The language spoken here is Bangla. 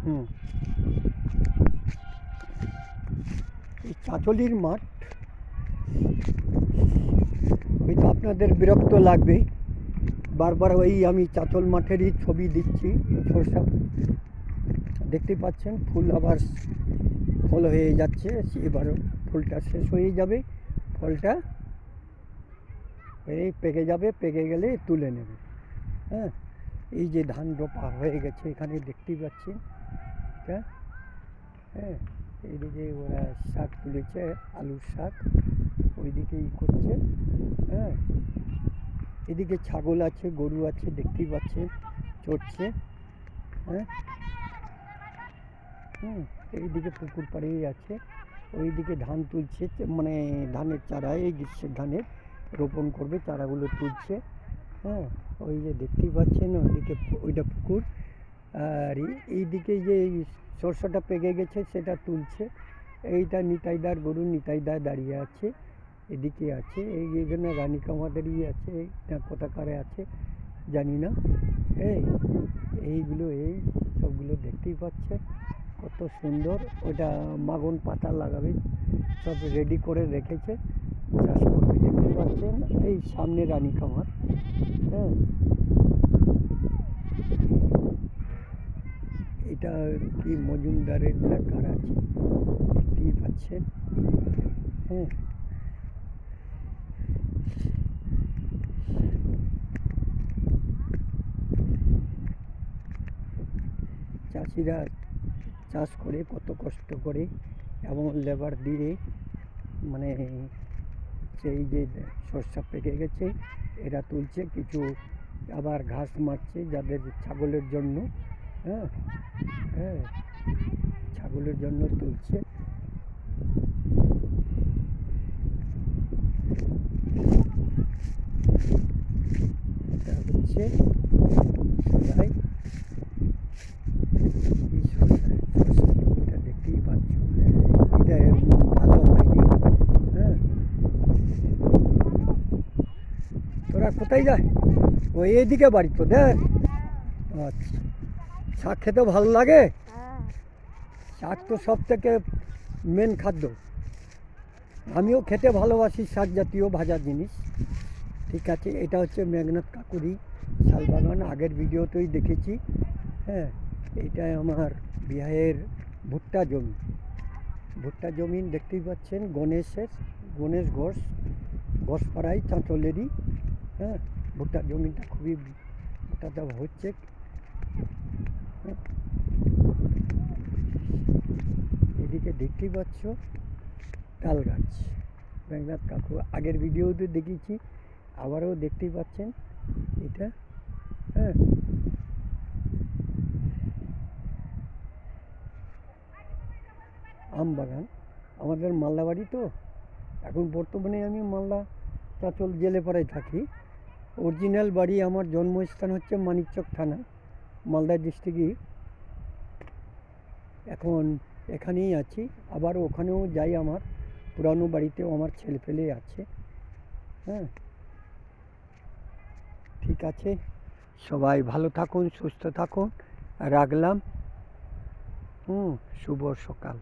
হুম এই চাঁচলির মাঠ হয়তো আপনাদের বিরক্ত লাগবে, বারবার ওই আমি চাঁচল মাঠেরই ছবি দিচ্ছি। সরষা দেখতে পাচ্ছেন, ফুল আবার ফল হয়ে যাচ্ছে, এবার ফুলটা শেষ হয়ে যাবে, ফলটা এই পেকে যাবে, পেকে গেলে তুলে নেবে। হ্যাঁ, এই যে ধান রোপা হয়ে গেছে এখানে দেখতেই পাচ্ছেন এটা। হ্যাঁ, এইদিকে ওরা শাক তুলেছে, আলুর শাক, ওইদিকেই করছে। হ্যাঁ, এদিকে ছাগল আছে, গরু আছে, দেখতেই পাচ্ছেন চড়ছে। হ্যাঁ, এইদিকে পুকুর পাড়েই আছে, ওইদিকে ধান তুলছে, মানে ধানের চারা, এই গ্রীষ্মের ধানের রোপণ করবে, চারাগুলো তুলছে। হ্যাঁ, ওই যে দেখতেই পাচ্ছেন ওইদিকে ওইটা পুকুর, আর এইদিকে যে সরষেটা পেকে গেছে সেটা তুলছে। এইটা নিতাইদার গরু, নিতাইদা দাঁড়িয়ে আছে, এদিকে আছে, এই এখানে রানী কামাদেরই আছে না কোথাকারে আছে জানি না। এইগুলো এই সবগুলো দেখতেই পাচ্ছে কত সুন্দর। ওটা মাগন পাতা লাগাবে, সব রেডি করে রেখেছে, চাষ করবে, দেখতে পাচ্ছেন এই সামনে রানী কামার। হ্যাঁ, এটা কি মজুমদারের না কার আছে দেখতেই পাচ্ছেন। হ্যাঁ, চাষিরা চাষ করে কত কষ্ট করে এবং লেবার দিয়ে, মানে সেই যে শস্য পেকে গেছে এরা তুলছে, কিছু আবার ঘাস মারছে যাদের ছাগলের জন্য। হ্যাঁ, হ্যাঁ, ছাগলের জন্য তুলছে। এটা হচ্ছে সবাই এই এটা দেখতেই পাচ্ছ, এটা ভালো হয়নি। হ্যাঁ, তোরা কোথায় যায়? ওই এইদিকে বাড়ি তো দেখ। আচ্ছা, শাক খেতে ভালো লাগে? শাক তো সব থেকে মেন খাদ্য। আমিও খেতে ভালোবাসি শাক জাতীয় ভাজা জিনিস। ঠিক আছে, এটা হচ্ছে মেঘনাথ কাকুরি শালবাগান, আগের ভিডিওতেই দেখেছি। হ্যাঁ, এইটাই আমার বিহারের ভুট্টা জমি, ভুট্টা জমি দেখতেই পাচ্ছেন, গণেশ ঘোষপাড়ায় চাঁচলেরই। হ্যাঁ, ভুট্টা জমিটা খুবই ভুট্টাটা হচ্ছে। এদিকে দেখতেই পাচ্ছ তাল গাছ, মেঘনাথ কাকু আগের ভিডিওতে দেখেছি, আবারও দেখতেই পাচ্ছেন এটা। হ্যাঁ, আম বাগান, আমাদের মালদা বাড়ি তো, এখন বর্তমানে আমি মালদা চাঁচল জেলেপাড়ায় থাকি। অরিজিনাল বাড়ি আমার জন্মস্থান হচ্ছে মানিকচক থানা, মালদা ডিস্ট্রিক্টই। এখন এখানেই আছি, আবার ওখানেও যাই, আমার পুরানো বাড়িতেও আমার ছেলেপেলে আছে। হ্যাঁ, ঠিক আছে, সবাই ভালো থাকুন, সুস্থ থাকুন, রাখলাম। শুভ সকাল।